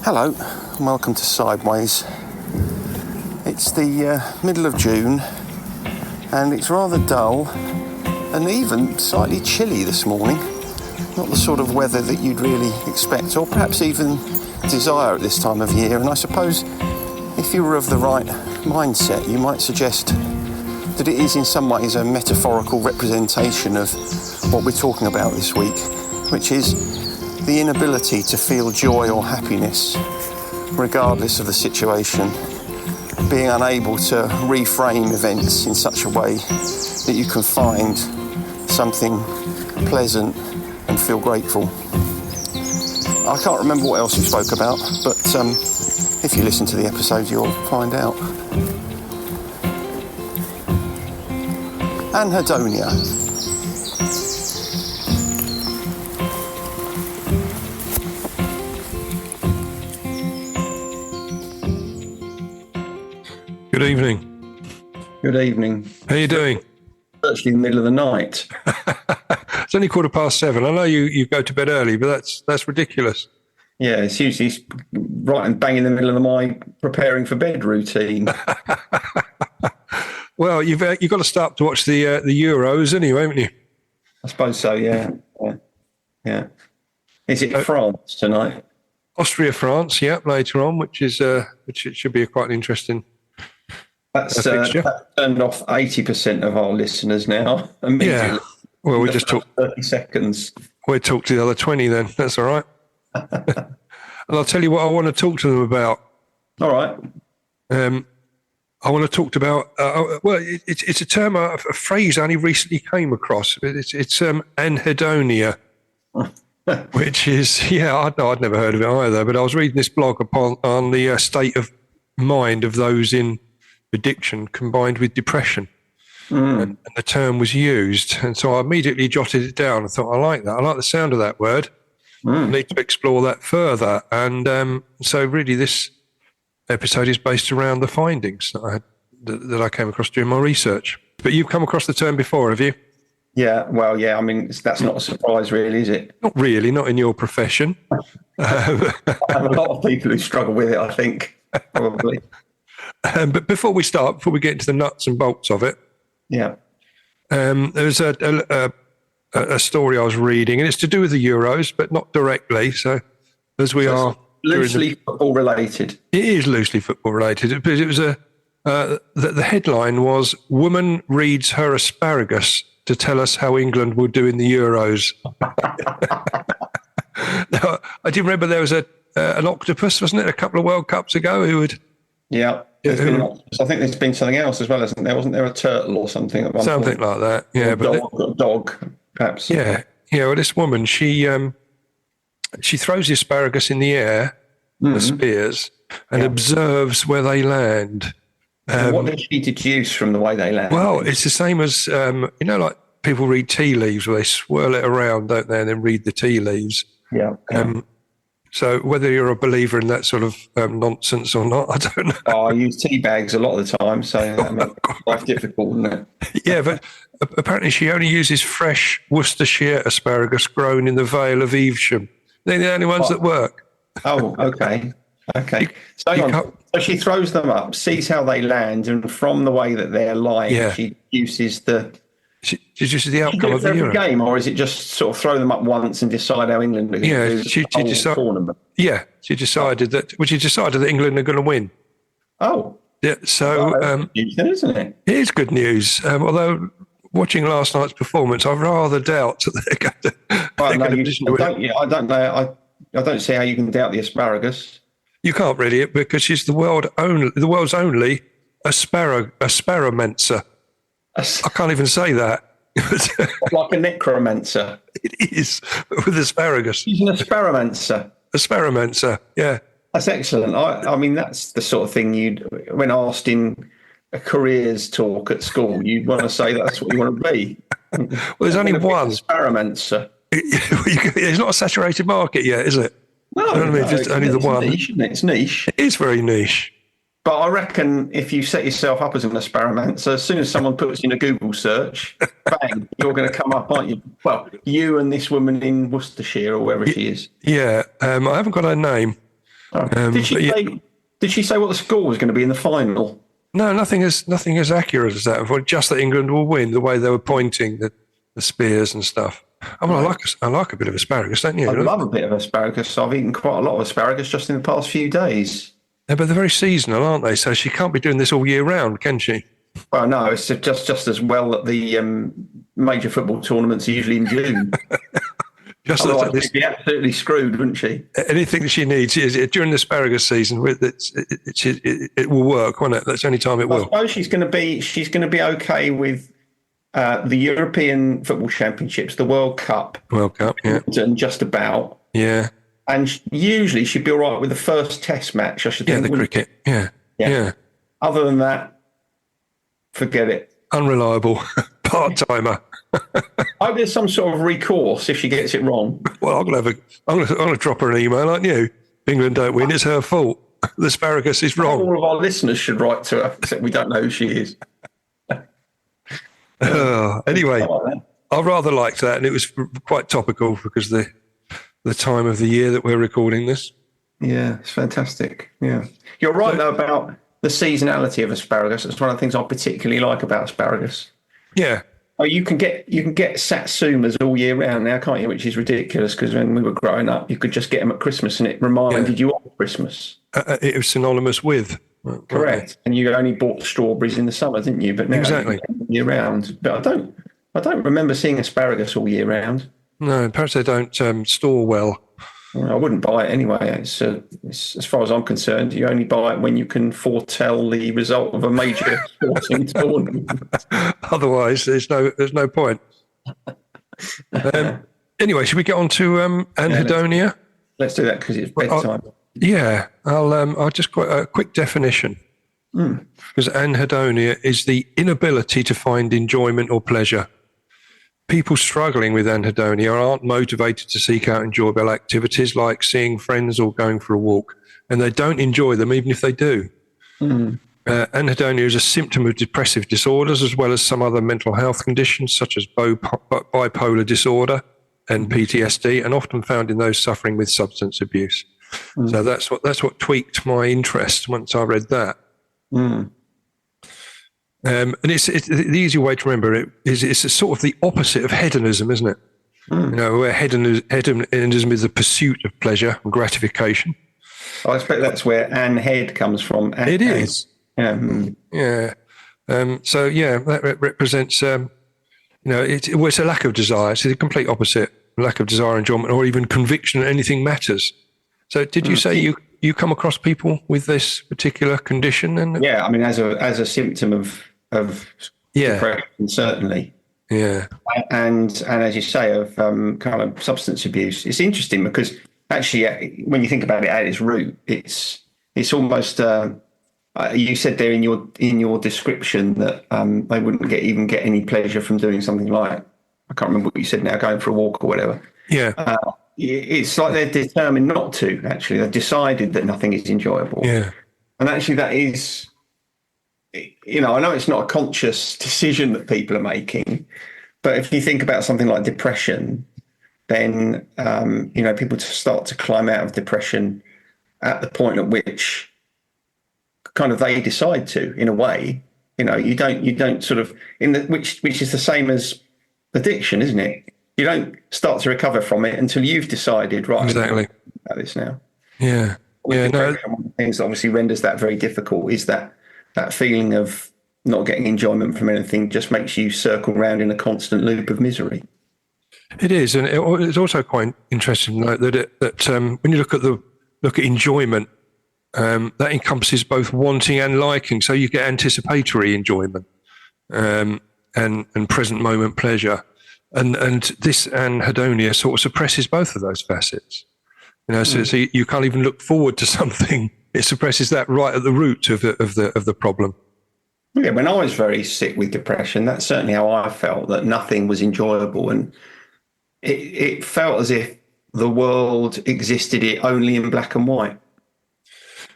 Hello and welcome to Sideways. It's the middle of June and it's rather dull and even slightly chilly this morning. Not the sort of weather that you'd really expect or perhaps even desire at this time of year. And I suppose if you were of the right mindset, you might suggest that it is in some ways a metaphorical representation of what we're talking about this week, which is the inability to feel joy or happiness, regardless of the situation, being unable to reframe events in such a way that you can find something pleasant and feel grateful. I can't remember what else we spoke about, but if you listen to the episode, you'll find out. Anhedonia. Good evening. Good evening. How are you doing? Virtually in the middle of the night. It's only 7:15. I know you go to bed early, but that's ridiculous. Yeah, it's usually right and bang in the middle of my preparing for bed routine. Well, you've got to start to watch the Euros anyway, haven't you? I suppose so. Yeah. Is it France tonight? Austria, France. Yeah, later on, which it should be quite an interesting. That's turned off 80% of our listeners now immediately. Yeah. Well, we just talked 30 seconds. We'll talk to the other 20 then. That's all right. And I'll tell you what I want to talk to them about. All right. I want to talk about. It's a term, a phrase I only recently came across. It's Anhedonia, which is I'd never heard of it either. But I was reading this blog on the state of mind of those in addiction combined with depression, and the term was used, and so I immediately jotted it down. I thought, I like that. I like the sound of that word. I need to explore that further, and so really this episode is based around the findings that I came across during my research. But you've come across the term before, have you? Yeah, well, yeah. I mean, that's not a surprise, really, is it? Not really, not in your profession. I have a lot of people who struggle with it, I think, probably. But before we get into the nuts and bolts of it, there's a story I was reading, and it's to do with the Euros, but not directly. So, as we are loosely football related, it is loosely football related because it was the headline was "Woman reads her asparagus to tell us how England will do in the Euros." Now, I do remember there was an octopus, wasn't it, a couple of World Cups ago who would. Yeah, I think there's been something else as well, isn't there? Wasn't there a turtle or something at one something point? Like that? Yeah, but dog, perhaps. Yeah. Well, this woman, she throws the asparagus in the air, the spears, and observes where they land. What does she deduce from the way they land? Well, it's the same as like people read tea leaves, where they swirl it around, don't they, and then read the tea leaves. Yeah. So whether you're a believer in that sort of nonsense or not, I don't know. I use tea bags a lot of the time, so that makes life difficult, doesn't it? Yeah, but apparently she only uses fresh Worcestershire asparagus grown in the Vale of Evesham. They're the only ones that work. Oh, okay. So she throws them up, sees how they land, and from the way that they're lying, she uses the... She uses the outcome of the Euro. Game, or is it just sort of throw them up once and decide how England are going to do the whole tournament? Yeah, she decided that England are going to win. Oh. Yeah, so... that's news then, isn't it? It is good news, although watching last night's performance, I rather doubt that they're going to... I don't know. I don't see how you can doubt the asparagus. You can't really, because she's the world's only asparamancer. I can't even say that. Like a necromancer. It is, but with asparagus. She's an asparamancer. Asparamancer, yeah. That's excellent. I mean, that's the sort of thing when asked in a careers talk at school, you'd want to say that's what you want to be. Well, there's only one. Asparamancer. It's not a saturated market yet, is it? No, you know what I mean? Just only the one. Niche, isn't it? It's niche. It is very niche. But I reckon if you set yourself up as an asparamancer, as soon as someone puts in a Google search, bang, you're going to come up, aren't you? Well, you and this woman in Worcestershire or wherever she is. Yeah, I haven't got her name. Oh. But yeah, Did she say what the score was going to be in the final? no, nothing as accurate as that. Just that England will win, the way they were pointing the spears and stuff. I mean, I like a bit of asparagus, don't you? I love a bit of asparagus. I've eaten quite a lot of asparagus just in the past few days. Yeah, but they're very seasonal, aren't they? So she can't be doing this all year round, can she? Well, no, it's just as well that the major football tournaments are usually in June. Otherwise, she'd be absolutely screwed, wouldn't she? Anything that she needs during the asparagus season, it will work, won't it? That's the only time it will. I suppose she's going to be okay with the European Football Championships, the World Cup, yeah, and just about, yeah. And usually she'd be all right with the first Test match. I should think. Yeah, the cricket. Yeah. Other than that, forget it. Unreliable, part-timer. I hope there's some sort of recourse if she gets it wrong. Well, I'm gonna drop her an email, aren't you? England don't win, it's her fault. The asparagus is wrong. All of our listeners should write to her, except we don't know who she is. Anyway, I rather liked that, and it was quite topical because the time of the year that we're recording this. Yeah, it's fantastic. Yeah, you're right though about the seasonality of asparagus. It's one of the things I particularly like about asparagus. Yeah. Oh, you can get satsumas all year round now, can't you? Which is ridiculous because when we were growing up, you could just get them at Christmas, and it reminded you of Christmas. It was synonymous with. Correct, and you only bought strawberries in the summer, didn't you? But now exactly you get them year round. But I don't remember seeing asparagus all year round. No, perhaps they don't store well. I wouldn't buy it anyway. It's as far as I'm concerned, you only buy it when you can foretell the result of a major sporting tournament. Otherwise, there's no point. Anyway, should we get on to Anhedonia? Let's do that because it's bedtime. I'll just quote a quick definition. Because anhedonia is the inability to find enjoyment or pleasure. People struggling with anhedonia aren't motivated to seek out enjoyable activities like seeing friends or going for a walk, and they don't enjoy them even if they do. Anhedonia is a symptom of depressive disorders as well as some other mental health conditions such as bipolar disorder and PTSD, and often found in those suffering with substance abuse. So that's what tweaked my interest once I read that. And it's the easy way to remember it is it's a sort of the opposite of hedonism, isn't it? You know, where hedonism is the pursuit of pleasure and gratification. I expect that's where Anhead comes from. It is. Yeah. So that represents it's a lack of desire. It's the complete opposite: lack of desire, enjoyment, or even conviction that anything matters. So, did you say you come across people with this particular condition? And yeah, I mean, as a symptom of depression, certainly. Yeah, and as you say, of kind of substance abuse. It's interesting because actually, when you think about it at its root, it's almost. You said there in your description that they wouldn't get any pleasure from doing something like, I can't remember what you said now, going for a walk or whatever. Yeah. It's like they're determined not to, actually. They've decided that nothing is enjoyable. Yeah. And actually that is, I know it's not a conscious decision that people are making, but if you think about something like depression, then, people start to climb out of depression at the point at which kind of they decide to, in a way. You don't sort of, which is the same as addiction, isn't it? You don't start to recover from it until you've decided, right, exactly, about this now. Yeah. One of the things that obviously renders that very difficult is that feeling of not getting enjoyment from anything just makes you circle around in a constant loop of misery. It is, and it's also quite interesting to note that when you look at enjoyment, that encompasses both wanting and liking. So you get anticipatory enjoyment and present moment pleasure. And this anhedonia sort of suppresses both of those facets. So you can't even look forward to something. It suppresses that right at the root of the problem. Yeah, when I was very sick with depression, that's certainly how I felt, that nothing was enjoyable. And it felt as if the world existed only in black and white.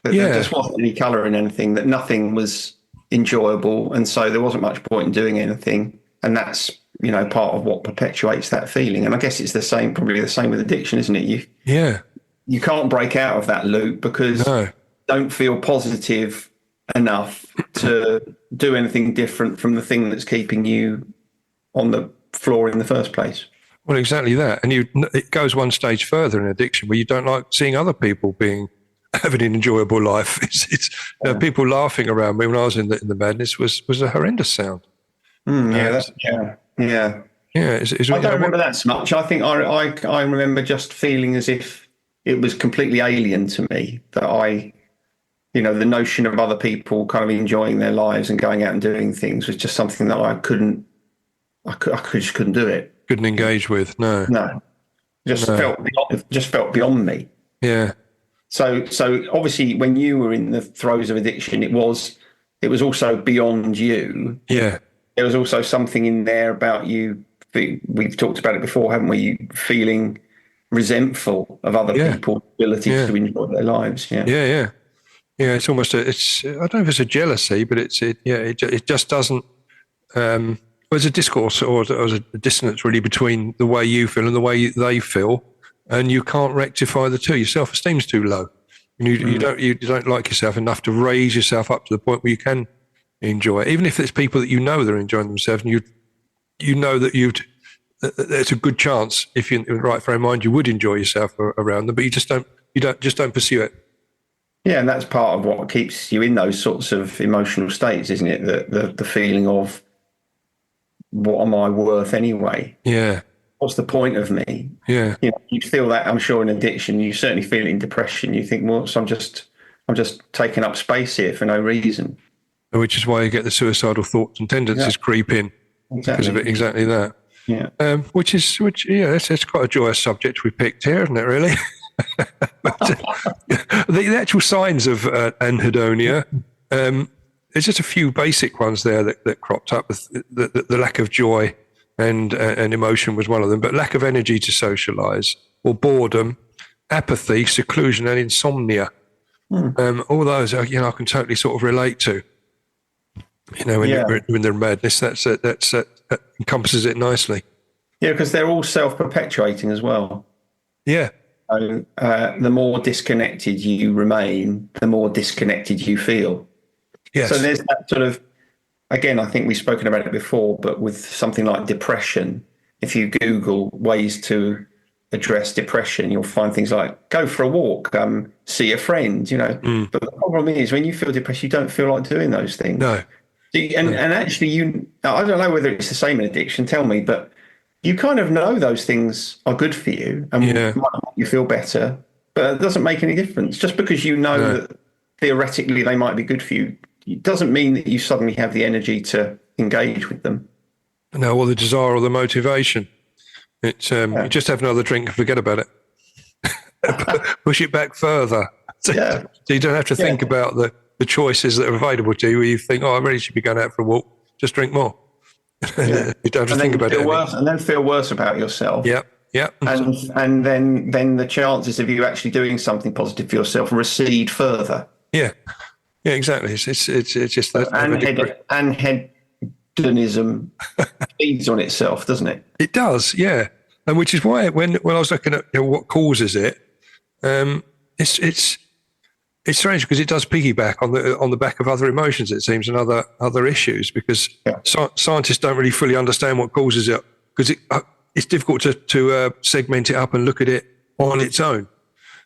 That there just wasn't any colour in anything, that nothing was enjoyable. And so there wasn't much point in doing anything. And that's, part of what perpetuates that feeling. And I guess it's probably the same with addiction, isn't it? you can't break out of that loop because No. you don't feel positive enough to do anything different from the thing that's keeping you on the floor in the first place. Well, exactly that. And it goes one stage further in addiction where you don't like seeing other people having an enjoyable life. People laughing around me when I was in the madness was a horrendous sound. Yeah. Yeah. I don't remember that so much. I think I remember just feeling as if it was completely alien to me, that the notion of other people kind of enjoying their lives and going out and doing things was just something that I just couldn't do it. Couldn't engage with. No. Just felt beyond me. Yeah. So obviously when you were in the throes of addiction, it was also beyond you. Yeah. There was also something in there about you. We've talked about it before, haven't we? You feeling resentful of other people's abilities to enjoy their lives. Yeah. It's almost I don't know if it's a jealousy, but it just doesn't. There's a discourse or a dissonance really between the way you feel and the way they feel, and you can't rectify the two. Your self-esteem's too low, and you don't like yourself enough to raise yourself up to the point where you can enjoy it. Even if it's people that they're enjoying themselves, and you know that there's a good chance if you're in the right frame of mind you would enjoy yourself around them, but you just don't pursue it. Yeah, and that's part of what keeps you in those sorts of emotional states, isn't it? The feeling of, what am I worth anyway? Yeah. What's the point of me? Yeah. You feel that, I'm sure, in addiction. You certainly feel it in depression. You think, well, so I'm just taking up space here for no reason. Which is why you get the suicidal thoughts and tendencies creep in because of it. Exactly that. Yeah. That's quite a joyous subject we picked here, isn't it? Really. But, the actual signs of anhedonia. There's just a few basic ones there that cropped up. The lack of joy and emotion was one of them, but lack of energy to socialise, or boredom, apathy, seclusion, and insomnia. All those, I can totally sort of relate to. When they're madness, that encompasses it nicely. Yeah, because they're all self-perpetuating as well. Yeah. So the more disconnected you remain, the more disconnected you feel. Yes. So there's that sort of, again, I think we've spoken about it before, but with something like depression, if you Google ways to address depression, you'll find things like go for a walk, see a friend, But the problem is when you feel depressed, you don't feel like doing those things. No. And actually, I don't know whether it's the same in addiction, tell me, but you kind of know those things are good for you and might make you feel better, but it doesn't make any difference. Just because you know that theoretically they might be good for you, it doesn't mean that you suddenly have the energy to engage with them. No, or the desire or the motivation. It's you just have another drink and forget about it. Push it back further. So you don't have to think about the choices that are available to you where you think, I really should be going out for a walk. Just drink more. You don't have to think about it. And then feel worse about yourself. Yep. And then the chances of you actually doing something positive for yourself recede further. Yeah, exactly. It's just that anhedonism feeds on itself, doesn't it? It does, yeah. And which is why when I was looking at what causes it, it's strange because it does piggyback on the back of other emotions, it seems, and other issues, because scientists don't really fully understand what causes it, because it's difficult to segment it up and look at it on its own.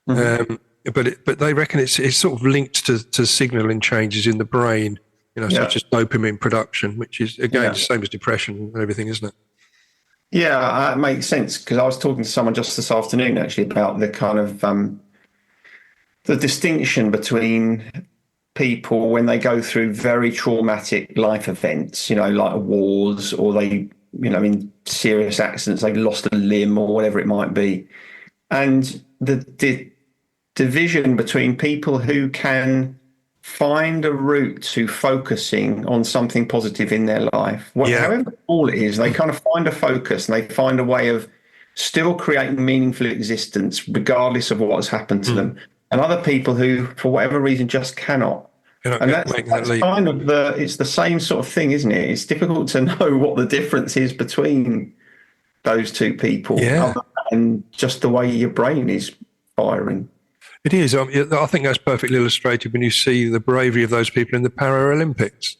But they reckon it's sort of linked to signaling changes in the brain, such as dopamine production, which is again the same as depression and everything, isn't it? Yeah, it makes sense, because I was talking to someone just this afternoon actually about the kind of the distinction between people when they go through very traumatic life events, like wars, or they, in serious accidents, they've lost a limb or whatever it might be, and the division between people who can find a route to focusing on something positive in their life, however small it is, they kind of find a focus and they find a way of still creating meaningful existence regardless of what has happened to them. And other people who, for whatever reason, just cannot. And that's kind of it's the same sort of thing, isn't it? It's difficult to know what the difference is between those two people, other than just the way your brain is inspiring. It is. I think that's perfectly illustrated when you see the bravery of those people in the Paralympics.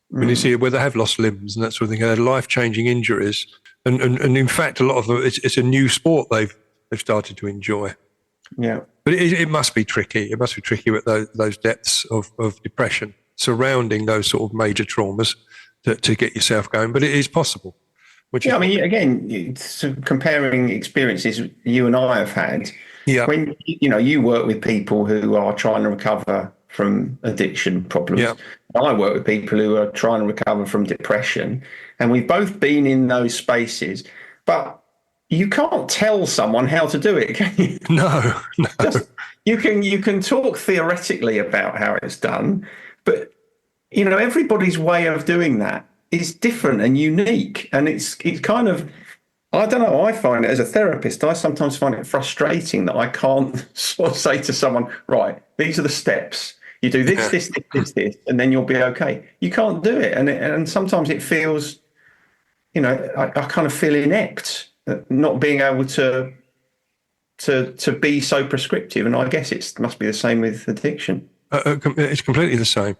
When you see it where they have lost limbs and that sort of thing, they had life-changing injuries, and in fact, a lot of them, it's a new sport they've started to enjoy. Yeah, but it must be tricky. It must be tricky with those depths of depression surrounding those sort of major traumas to get yourself going. But it is possible. I mean, again, comparing experiences you and I have had. Yeah. When you work with people who are trying to recover from addiction problems. Yeah. I work with people who are trying to recover from depression, and we've both been in those spaces. But you can't tell someone how to do it, can you? No. You can talk theoretically about how it's done, but everybody's way of doing that is different and unique, and it's kind of. I don't know. I find it as a therapist, I sometimes find it frustrating that I can't sort of say to someone, right, these are the steps. You do this, this, and then you'll be okay. You can't do it. And sometimes it feels, I kind of feel inept at not being able to be so prescriptive. And I guess it must be the same with addiction. It's completely the same.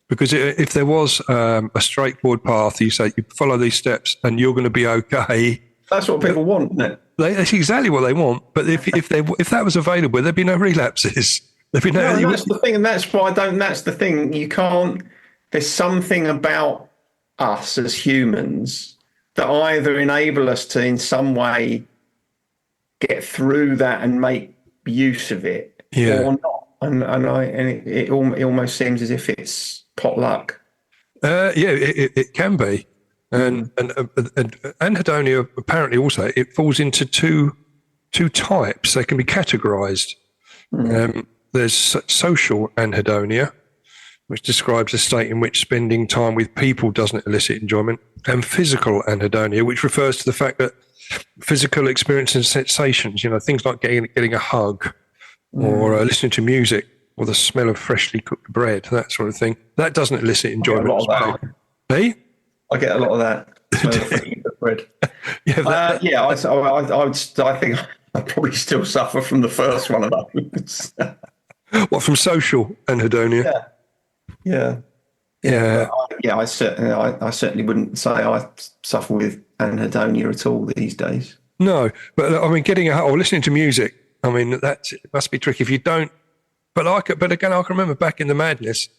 Because if there was a straightforward path, you say you follow these steps and you're going to be okay. That's what people want, isn't it? That's exactly what they want. But if that was available, there'd be no relapses. There'd be no. That's the thing, and that's why I don't. That's the thing. You can't. There's something about us as humans that either enable us to, in some way, get through that and make use of it, or not. And it almost seems as if it's pot luck. It can be. And anhedonia apparently also it falls into two types. They can be categorized. There's social anhedonia, which describes a state in which spending time with people doesn't elicit enjoyment, and physical anhedonia, which refers to the fact that physical experiences and sensations, things like getting a hug or listening to music or the smell of freshly cooked bread, that sort of thing, that doesn't elicit enjoyment. Hey? I get a lot of that. Bread. I think I probably still suffer from the first one of those. What, from social anhedonia? Yeah. I certainly wouldn't say I suffer with anhedonia at all these days. No, but I mean, getting or listening to music. I mean, it must be tricky if you don't. But again, I can remember back in the madness.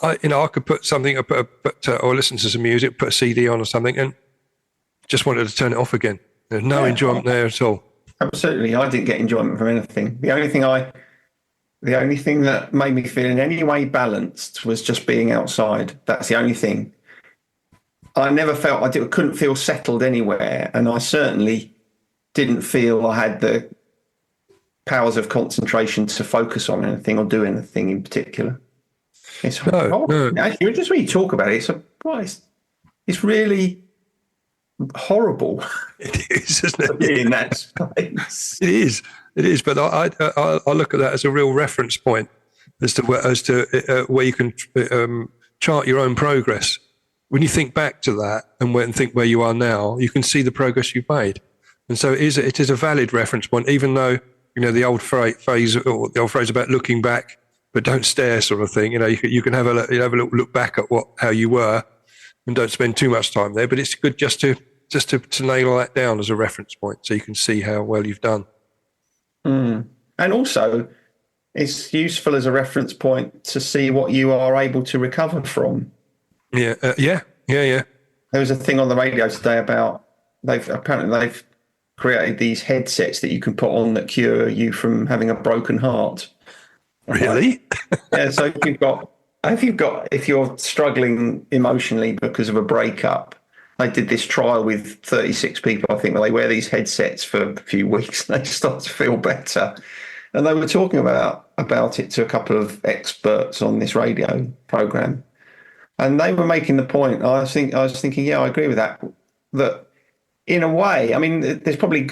I could put something, or listen to some music, put a CD on or something, and just wanted to turn it off again. There's no enjoyment there at all. Absolutely, I didn't get enjoyment from anything. The only thing that made me feel in any way balanced was just being outside. That's the only thing. I never felt couldn't feel settled anywhere, and I certainly didn't feel I had the powers of concentration to focus on anything or do anything in particular. It's horrible. Actually, just when you talk about it, it's really horrible. It is, isn't it? To be in that space. It is. But I look at that as a real reference point as to where you can chart your own progress. When you think back to that and think where you are now, you can see the progress you've made. And so it is a valid reference point, even though the old phrase about looking back. But don't stare, sort of thing. You can have a little look back at how you were, and don't spend too much time there. But it's good just to nail that down as a reference point, so you can see how well you've done. And also, it's useful as a reference point to see what you are able to recover from. Yeah. There was a thing on the radio today about they've created these headsets that you can put on that cure you from having a broken heart. Really? Yeah. So if you're struggling emotionally because of a breakup, they did this trial with 36 people, I think, where they wear these headsets for a few weeks and they start to feel better. And they were talking about it to a couple of experts on this radio program, and they were making the point. I was thinking, yeah, I agree with that. That in a way, I mean, there's probably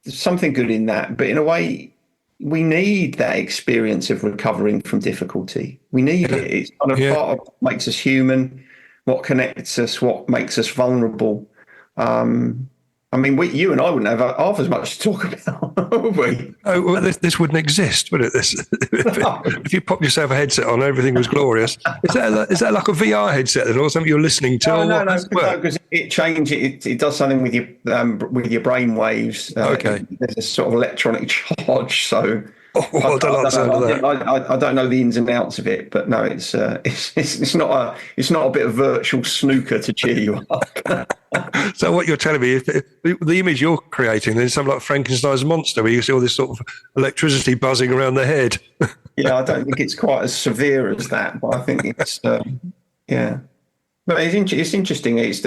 something good in that, but in a way, we need that experience of recovering from difficulty. We need it. It's kind of part of what makes us human, what connects us, what makes us vulnerable. And I mean, you and I wouldn't have half as much to talk about, would we? Oh, well, this wouldn't exist, would it? If you pop yourself a headset on, everything was glorious. Is that like a VR headset then, or something you're listening to? No, because it changes. It does something with your brain waves. Okay. There's a sort of electronic charge. So I don't like the sound of that. I don't know the ins and outs of it, but no, it's not a bit of virtual snooker to cheer you up. So what you're telling me, if the image you're creating, then something like Frankenstein's monster, where you see all this sort of electricity buzzing around the head. Yeah, I don't think it's quite as severe as that, but I think it's yeah. But it's interesting. It's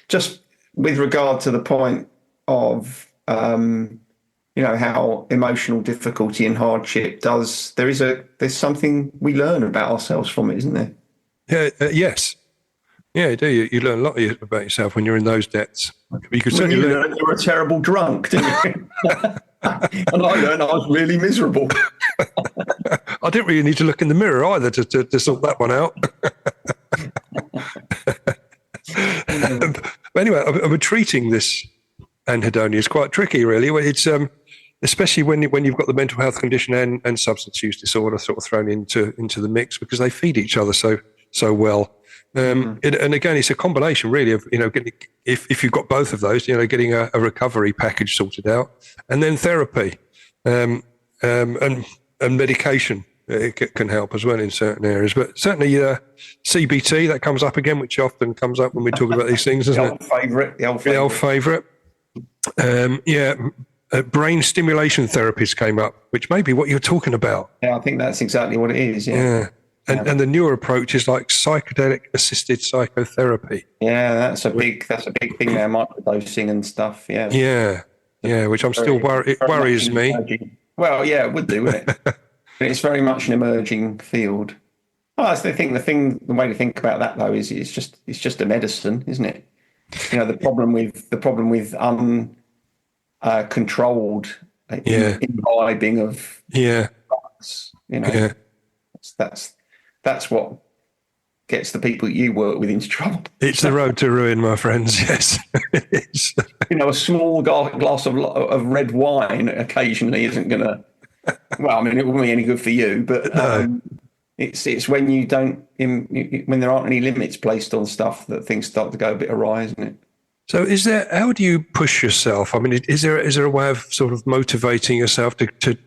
just with regard to the point of how emotional difficulty and hardship does. There's something we learn about ourselves from it, isn't there? Yeah. Yes. Yeah, you do. You learn a lot about yourself when you're in those depths. You could certainly learn. You were a terrible drunk, didn't you? And I learned I was really miserable. I didn't really need to look in the mirror either to sort that one out. But anyway, I'm treating this anhedonia is quite tricky, really. It's especially when you've got the mental health condition and substance use disorder sort of thrown into the mix, because they feed each other so well. And again, it's a combination really of, getting, if you've got both of those, getting a recovery package sorted out, and then therapy, and medication can help as well in certain areas. But certainly CBT, that comes up again, which often comes up when we talk about these things, isn't it? The old favourite. Brain stimulation therapies came up, which may be what you're talking about. Yeah, I think that's exactly what it is. Yeah. And the newer approach is like psychedelic assisted psychotherapy. Yeah, that's a big thing now, microdosing and stuff. Yeah. Yeah, which I'm still it worries me. Well, yeah, it would do, wouldn't it? But it's very much an emerging field. Oh, I think the way to think about that though is it's just a medicine, isn't it? The problem with uncontrolled imbibing of drugs, that's what gets the people you work with into trouble. It's the road to ruin, my friends. Yes, it's. A small glass of red wine occasionally isn't going to. Well, I mean, it wouldn't be any good for you, but No. It's when you don't when there aren't any limits placed on stuff that things start to go a bit awry, isn't it? So, how do you push yourself? I mean, is there a way of sort of motivating yourself to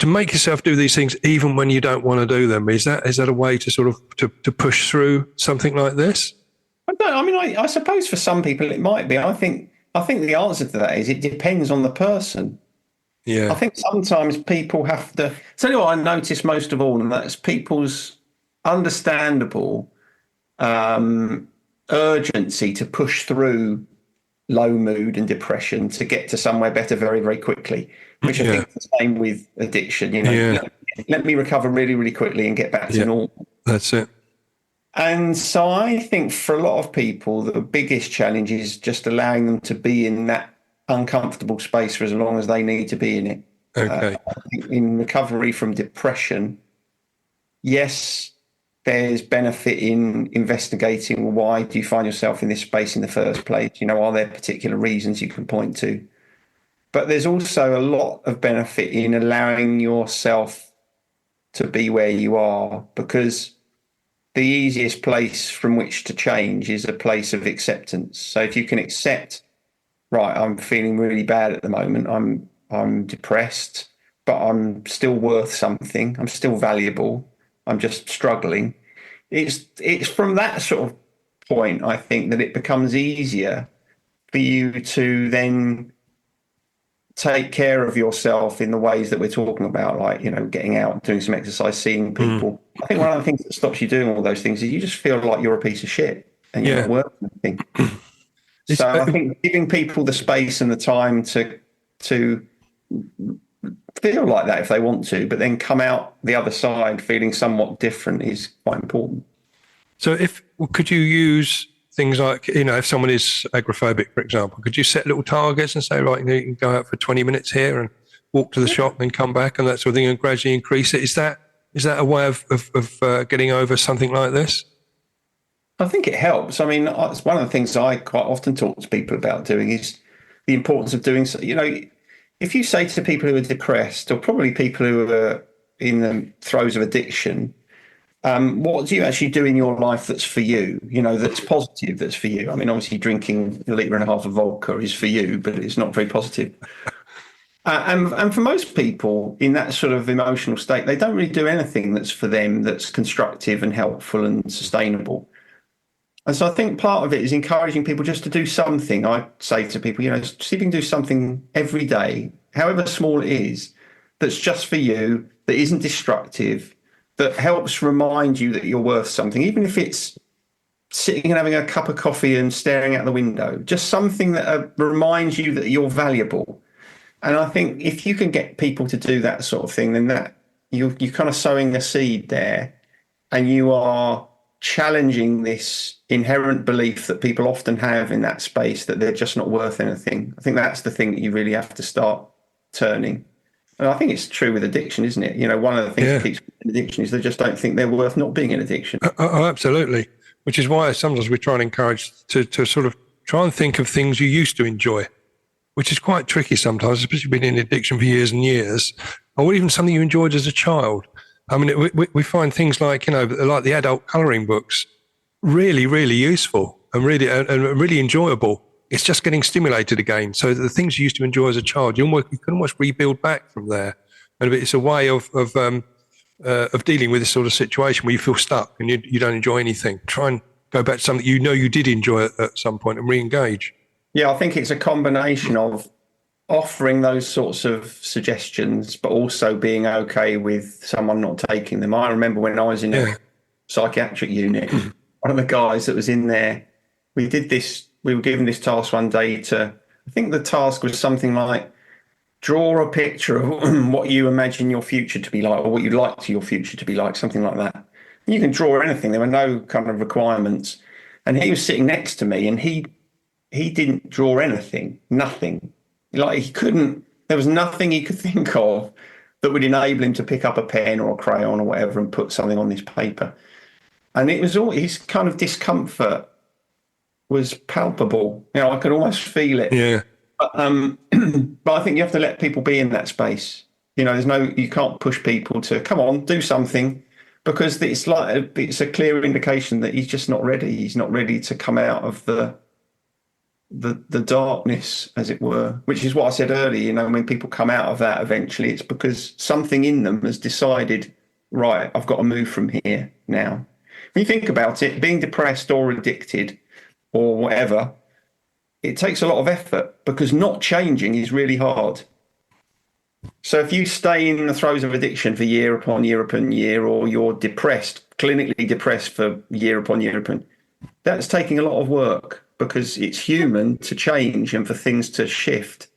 make yourself do these things even when you don't want to do them? Is that a way to sort of to push through something like this? I suppose for some people it might be. I think the answer to that is it depends on the person. Yeah. I think sometimes people have to. Tell you what I notice most of all, and that's people's understandable urgency to push through low mood and depression to get to somewhere better very, very quickly, which I think is the same with addiction. Let me recover really, really quickly and get back to normal. That's it. And so I think for a lot of people, the biggest challenge is just allowing them to be in that uncomfortable space for as long as they need to be in it. Okay. I think in recovery from depression, yes, there's benefit in investigating why do you find yourself in this space in the first place? Are there particular reasons you can point to? But there's also a lot of benefit in allowing yourself to be where you are, because the easiest place from which to change is a place of acceptance. So if you can accept, right, I'm feeling really bad at the moment, I'm depressed, but I'm still worth something, I'm still valuable, I'm just struggling. It's from that sort of point, I think, that it becomes easier for you to then take care of yourself in the ways that we're talking about, like, getting out, doing some exercise, seeing people. I think one of the things that stops you doing all those things is you just feel like you're a piece of shit and you're not worth anything. So I think giving people the space and the time to feel like that if they want to, but then come out the other side feeling somewhat different is quite important. So could you use things like, if someone is agoraphobic, for example, could you set little targets and say, right, you can go out for 20 minutes here and walk to the shop and come back and that sort of thing and gradually increase it? Is that a way of getting over something like this? I think it helps. I mean, it's one of the things I quite often talk to people about doing is the importance of doing so. If you say to people who are depressed, or probably people who are in the throes of addiction, what do you actually do in your life that's for you? That's positive, that's for you. I mean, obviously, drinking 1.5 liters of vodka is for you, but it's not very positive. And for most people in that sort of emotional state, they don't really do anything that's for them, that's constructive and helpful and sustainable. And so I think part of it is encouraging people just to do something. I say to people, see if you can do something every day, however small it is, that's just for you, that isn't destructive, that helps remind you that you're worth something, even if it's sitting and having a cup of coffee and staring out the window, just something that reminds you that you're valuable. And I think if you can get people to do that sort of thing, then that you're kind of sowing a seed there, and you are challenging this inherent belief that people often have in that space, that they're just not worth anything. I think that's the thing that you really have to start turning. And I think it's true with addiction, isn't it? One of the things that keeps people in addiction is they just don't think they're worth not being in addiction. Absolutely. Which is why sometimes we try and encourage to sort of try and think of things you used to enjoy, which is quite tricky sometimes, especially being in addiction for years and years, or even something you enjoyed as a child. I mean, we find things like, like the adult colouring books, really, really useful and really enjoyable. It's just getting stimulated again. So the things you used to enjoy as a child, you can almost rebuild back from there. And it's a way of dealing with this sort of situation where you feel stuck and you don't enjoy anything. Try and go back to something you did enjoy at some point and re-engage. Yeah, I think it's a combination of offering those sorts of suggestions, but also being okay with someone not taking them. I remember when I was in a psychiatric unit, one of the guys that was in there, we were given this task one day I think the task was something like, draw a picture of what you imagine your future to be like, or what you'd like your future to be like, something like that. And you can draw anything. There were no kind of requirements. And he was sitting next to me, and he didn't draw anything, nothing. Like there was nothing he could think of that would enable him to pick up a pen or a crayon or whatever and put something on this paper. And it was all, his kind of discomfort was palpable. I could almost feel it. Yeah. But I think you have to let people be in that space. You can't push people to come on, do something, because it's a clear indication that he's just not ready. He's not ready to come out of the darkness, as it were, which is what I said earlier. When people come out of that eventually, it's because something in them has decided, right, I've got to move from here now. When you think about it, being depressed or addicted or whatever, it takes a lot of effort, because not changing is really hard. So if you stay in the throes of addiction for year upon year upon year, or you're clinically depressed for year upon year upon, that's taking a lot of work, because it's human to change and for things to shift.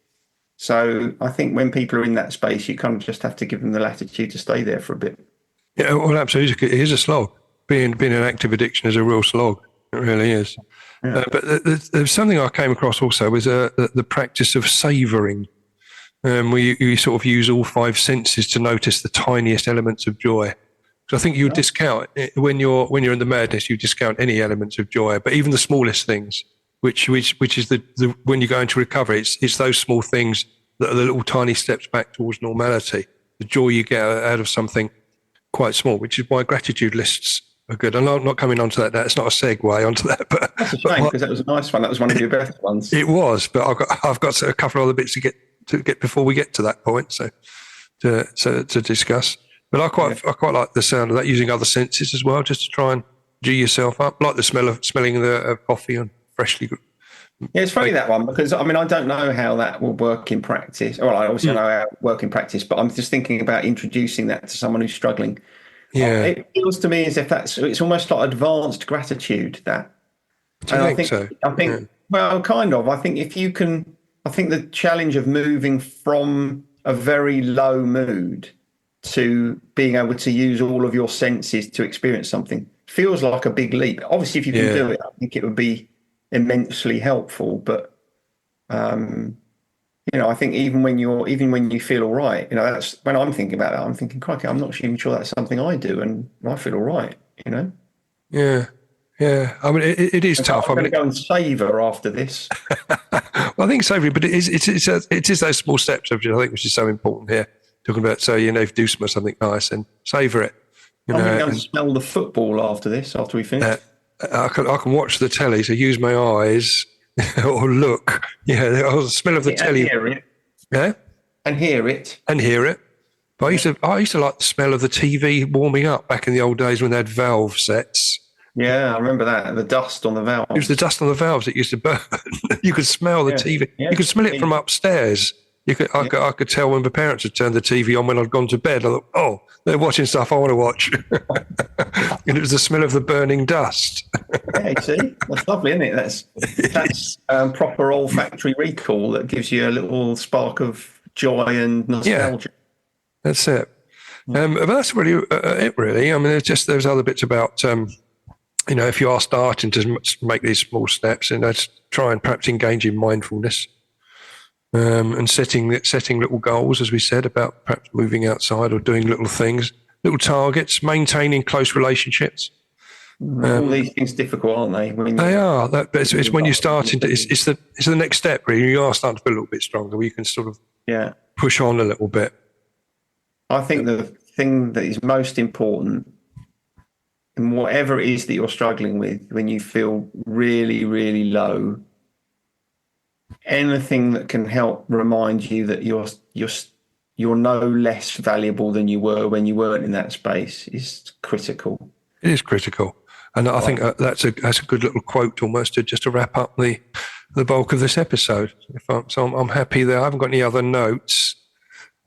So I think when people are in that space, you kind of just have to give them the latitude to stay there for a bit. Yeah, well, absolutely. It is a slog. Being an active addiction is a real slog. It really is. Yeah. But there's something I came across also was the practice of savouring, where you sort of use all 5 senses to notice the tiniest elements of joy. So I think you discount when you're in the madness, you discount any elements of joy, but even the smallest things, which is the when you go into recovery, it's those small things that are the little tiny steps back towards normality. The joy you get out of something quite small, which is why gratitude lists are good. I'm not coming onto that. That's not a segue onto that. But that's a shame, because that was a nice one. That was one of your best ones. It was, but I've got a couple of other bits to get before we get to that point. So to discuss. But I quite like the sound of that, using other senses as well, just to try and G yourself up. Like the smelling the coffee and freshly. Yeah, it's funny, that one, because I don't know how that will work in practice. Well, I obviously know how it will work in practice, but I'm just thinking about introducing that to someone who's struggling. Yeah, it feels to me as if it's almost like advanced gratitude. That. Do you think so? I think well, kind of. I think if you can, I think the challenge of moving from a very low mood to being able to use all of your senses to experience something feels like a big leap. Obviously, if you can do it, I think it would be immensely helpful. But I think even when you feel all right, that's when I'm thinking about that. I'm thinking, crikey, I'm not even sure that's something I do, and I feel all right. Yeah. I mean, it is tough. I'm going to go and savour after this. I think savoury, but it is those small steps, which I think which is so important here. Talking about, so, if you do smell something nice, and savour it. I'm going to smell the football after we finish. I can watch the telly, so use my eyes or look. Yeah, the smell of the telly. And hear it. Yeah, and hear it. But I used to like the smell of the TV warming up back in the old days when they had valve sets. Yeah, I remember that. The dust on the valves. It was the dust on the valves that used to burn. You could smell the TV. Yeah. You could smell it from upstairs. I could tell when the parents had turned the TV on when I'd gone to bed. I thought, oh, they're watching stuff I want to watch. And it was the smell of the burning dust. Yeah, you see? That's lovely, isn't it? That's proper olfactory recall that gives you a little spark of joy and nostalgia. Yeah, that's it. But that's really it, really. I mean, there's other bits about, if you are starting to make these small steps, try and perhaps engage in mindfulness. And setting little goals, as we said, about perhaps moving outside or doing little things, little targets, maintaining close relationships. All these things difficult, aren't they? They are. It's when you're starting to. It's the next step, really. You are starting to feel a little bit stronger, where you can sort of push on a little bit. I think the thing that is most important, in whatever it is that you're struggling with, when you feel really, really low, anything that can help remind you that you're no less valuable than you were when you weren't in that space is critical. It is critical, and I think that's a good little quote almost to wrap up the bulk of this episode. I'm happy that I haven't got any other notes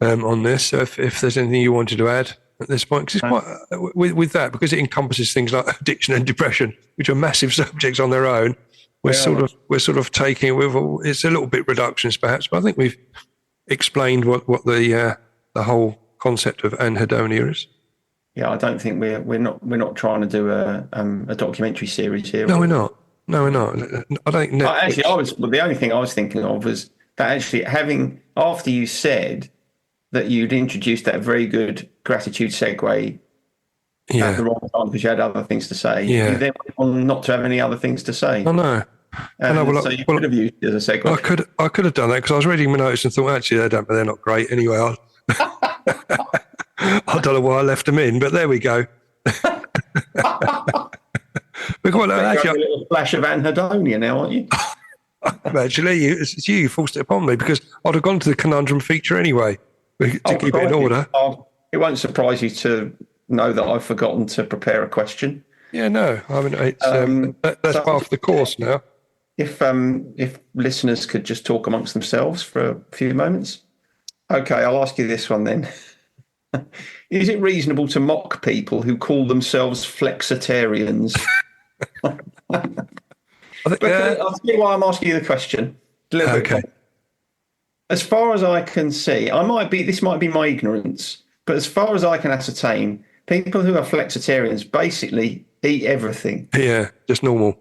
on this. So if there's anything you wanted to add at this point, because it's quite with that, because it encompasses things like addiction and depression, which are massive subjects on their own. We're sort of taking it's a little bit reductionist perhaps, but I think we've explained what the whole concept of anhedonia is. Yeah, I don't think we're not trying to do a documentary series here. No, we're not. I don't think. Actually, the only thing I was thinking of was that actually after you said that you'd introduced that very good gratitude segue. At the wrong time because you had other things to say. Yeah. You then went on not to have any other things to say. I know. So you could have used it as a segue. I could have done that because I was reading my notes and thought, actually, they're not great anyway. I don't know why I left them in, but there we go. You're a little flash of anhedonia now, aren't you? Actually, it's you forced it upon me because I'd have gone to the conundrum feature anyway to keep it in order. It won't surprise you to know that I've forgotten to prepare a question. Yeah, no. I mean, that's part of the course now. If listeners could just talk amongst themselves for a few moments. Okay, I'll ask you this one then. Is it reasonable to mock people who call themselves flexitarians? I'll tell you why I'm asking you the question. Okay. As far as I can see, this might be my ignorance, but as far as I can ascertain, people who are flexitarians basically eat everything. Yeah, just normal.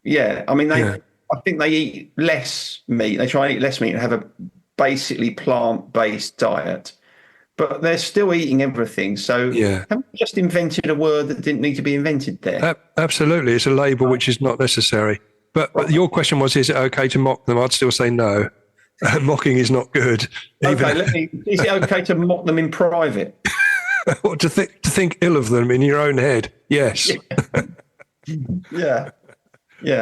Yeah, I mean, I think they eat less meat. They try and eat less meat and have a basically plant-based diet, but they're still eating everything. So haven't we just invented a word that didn't need to be invented there? Absolutely. It's a label which is not necessary. But your question was, is it okay to mock them? I'd still say no. Mocking is not good. Okay, is it okay to mock them in private? Or to think ill of them in your own head? Yes. Yeah.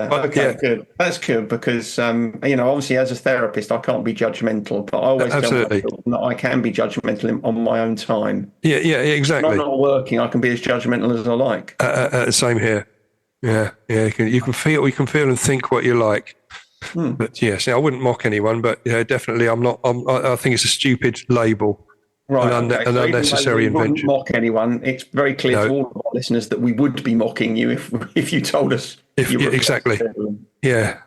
Okay, good. That's good because, obviously as a therapist, I can't be judgmental, but I always tell people that I can be judgmental on my own time. Yeah, exactly. When I'm not working, I can be as judgmental as I like. Same here. Yeah. You can feel and think what you like. But yes, I wouldn't mock anyone, but definitely I think it's a stupid label. Right, an unnecessary invention. Mock anyone. It's very clear to all of our listeners that we would be mocking you if you told us. Exactly. Yeah.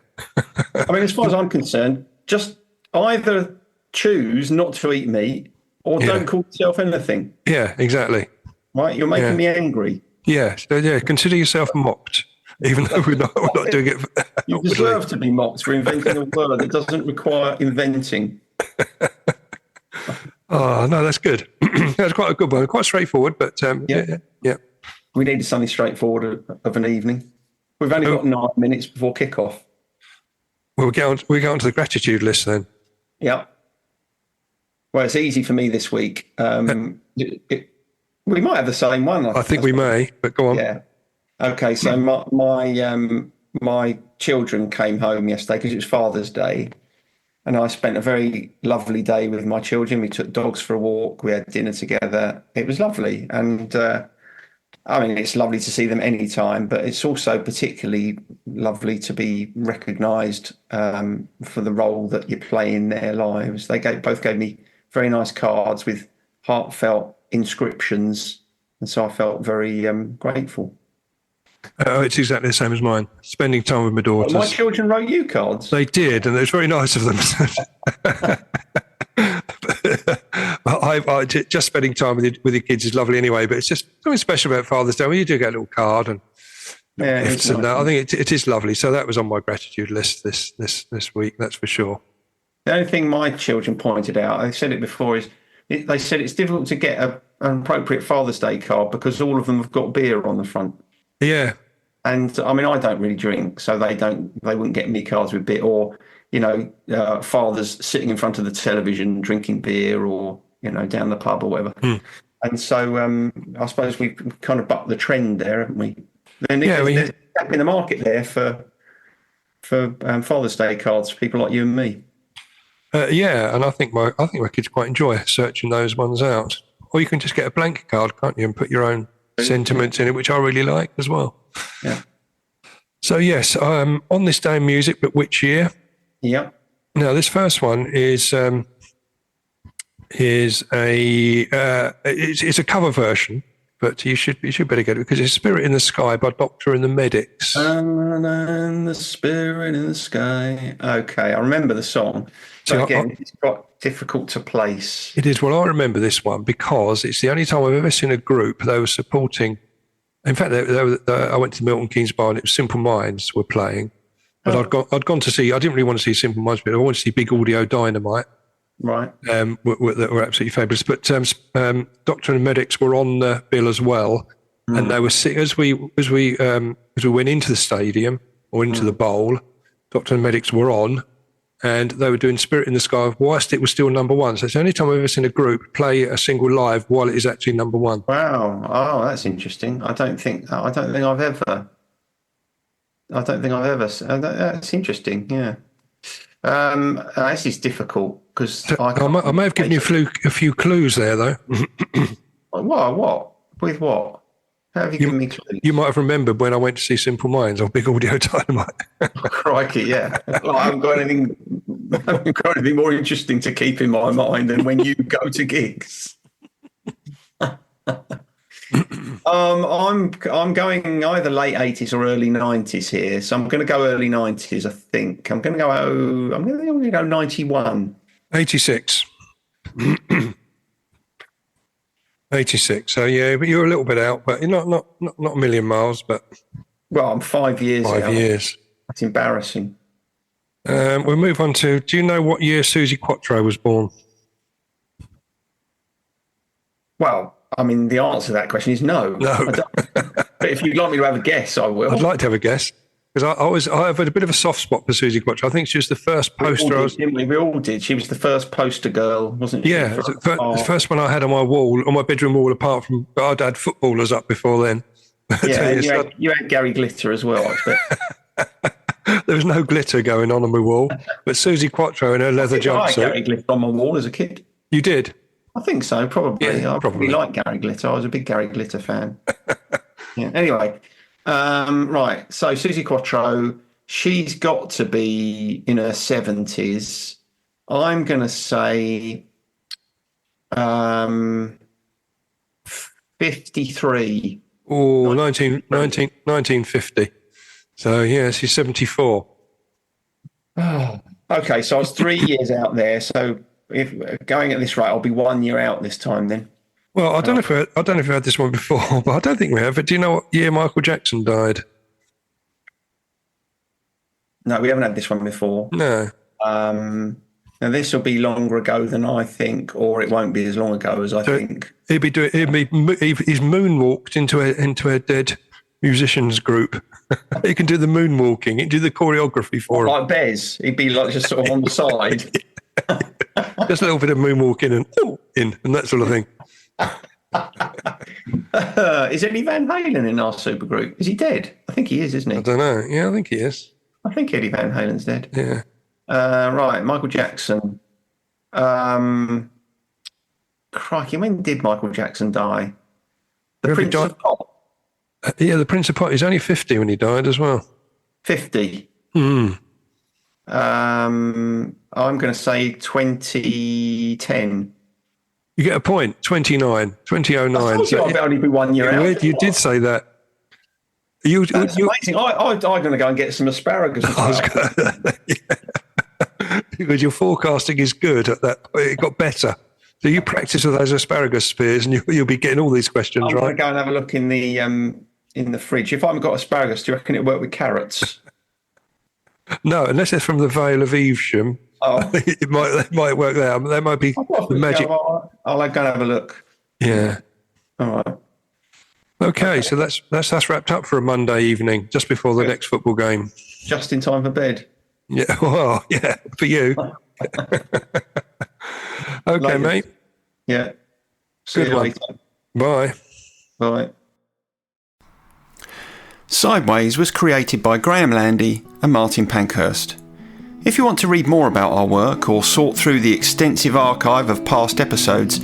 I mean, as far as I'm concerned, just either choose not to eat meat or don't call yourself anything. Yeah, exactly. Right, you're making me angry. Yeah, consider yourself mocked, even though we're not doing it. You deserve to be mocked for inventing a word that doesn't require inventing. Oh, no, that's good. That's quite a good one. Quite straightforward, but yeah. We needed something straightforward of an evening. We've only got 9 minutes before kickoff. Well, we get on to the gratitude list then. Yeah. Well, it's easy for me this week. We might have the same one. I think we may, but go on. Yeah. Okay. So my children came home yesterday because it was Father's Day, and I spent a very lovely day with my children. We took dogs for a walk. We had dinner together. It was lovely, and I mean, it's lovely to see them anytime, but it's also particularly lovely to be recognised for the role that you play in their lives. They both gave me very nice cards with heartfelt inscriptions, and so I felt very grateful. It's exactly the same as mine. Spending time with my daughters. My children wrote you cards. They did, and it was very nice of them. Just spending time with your kids is lovely anyway, but it's just something special about Father's Day when you do get a little card and gifts and that. I think it is lovely. So that was on my gratitude list this week, that's for sure. The only thing my children pointed out, I said it before, is they said it's difficult to get an appropriate Father's Day card because all of them have got beer on the front. Yeah. And I mean, I don't really drink, so they wouldn't get me cards with beer, or, fathers sitting in front of the television drinking beer, or, down the pub or whatever. And so I suppose we've kind of bucked the trend there, haven't we? Then there's a gap in the market there for Father's Day cards for people like you and me. And I think my kids quite enjoy searching those ones out. Or you can just get a blank card, can't you, and put your own sentiments in it, which I really like as well. Yeah. So yes, on this day in music, but which year? Yeah. Now this first one is a cover version, but you should better get it because it's "Spirit in the Sky" by Doctor and the Medics. And the spirit in the sky. Okay, I remember the song. But again, it's quite difficult to place. It is. Well, I remember this one because it's the only time I've ever seen a group they were supporting. In fact, I went to the Milton Keynes Bar and it was Simple Minds were playing. But I'd gone to see, I didn't really want to see Simple Minds, but I wanted to see Big Audio Dynamite. Right. That were absolutely fabulous. But Doctor and Medics were on the bill as well. And they were as we went into the stadium or into the bowl, Doctor and Medics were on. And they were doing "Spirit in the Sky" whilst it was still number one. So it's the only time I've ever seen a group play a single live while it is actually number one. Wow! Oh, that's interesting. I don't think I've ever. That's interesting. Yeah. This is difficult because I may have given you a few clues there, though. What? With what? How have you given me clues? You might have remembered when I went to see Simple Minds on Big Audio Dynamite. Crikey, yeah. Well, I haven't got anything more interesting to keep in my mind than when you go to gigs. I'm going either late 80s or early 90s here, so I'm going to go early 90s. I think I'm going to go 91. 86. 86. So yeah, but you're a little bit out, but you're not a million miles. But I'm 5 years. 5 years. That's embarrassing. We'll move on to. Do you know what year Suzi Quatro was born? Well, I mean, the answer to that question is no. No. But if you'd like me to have a guess, I will. I'd like to have a guess. Because I've had a bit of a soft spot for Suzi Quatro. I think she was the first poster. We all did. She was the first poster girl, wasn't she? Yeah, the first one I had on my wall, on my bedroom wall, apart from I'd had footballers up before then. Yeah, you had Gary Glitter as well, I expect. There was no glitter going on my wall, but Suzi Quatro in her leather jumpsuit. I had Gary Glitter on my wall as a kid. You did? I think so, probably. Yeah, I probably liked Gary Glitter. I was a big Gary Glitter fan. Yeah. Anyway. Right, so Suzi Quatro, she's got to be in her 70s. I'm going to say 53. Oh, 1950. So, yeah, she's 74. Oh, okay, so I was 3 years out there. So if going at this rate, I'll be 1 year out this time then. Well, I don't know if we had this one before, but I don't think we have. But do you know what year Michael Jackson died? No, we haven't had this one before. No. Now this will be longer ago than I think, or it won't be as long ago as I think. He's moonwalked into a dead musicians group. You can do the moonwalking. You can do the choreography for him. Like Bez, he'd be like just sort of on the side. Just a little bit of moonwalking and that sort of thing. Is Eddie Van Halen in our supergroup? Is he dead? I think he is, isn't he? I don't know. Yeah, I think he is. I think Eddie Van Halen's dead. Yeah. Right, Michael Jackson. Crikey, when did Michael Jackson die? The Prince of Pop. Yeah, the Prince of Pop. He's only 50 when he died as well. 50. Mm. I'm going to say 2010. You get a point. 2009. I told you I'd only be 1 year out. You did say that. That's amazing. I'm going to go and get some asparagus. Because your forecasting is good at that point. It got better. So you practice with those asparagus spears and you'll be getting all these questions, right? I'm going to go and have a look in the fridge. If I haven't got asparagus, do you reckon it'll work with carrots? No, unless they're from the Vale of Evesham. Oh. It might work there. There might be the magic. I'll go and have a look. Yeah. All right. Okay, so that's wrapped up for a Monday evening, just before the next football game. Just in time for bed. Yeah, well, yeah, for you. Okay, later. Mate. Yeah. See you later. Bye. Bye. Sideways was created by Graham Landy and Martin Pankhurst. If you want to read more about our work or sort through the extensive archive of past episodes,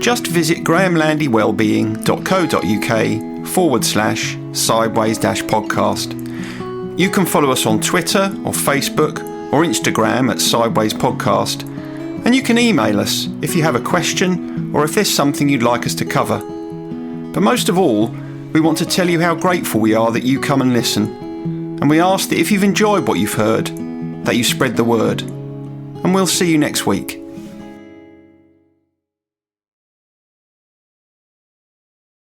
just visit grahamlandy-wellbeing.co.uk/sideways-podcast. You can follow us on Twitter or Facebook or Instagram at Sideways Podcast, and you can email us if you have a question or if there's something you'd like us to cover. But most of all, we want to tell you how grateful we are that you come and listen, and we ask that if you've enjoyed what you've heard, that you spread the word. And we'll see you next week.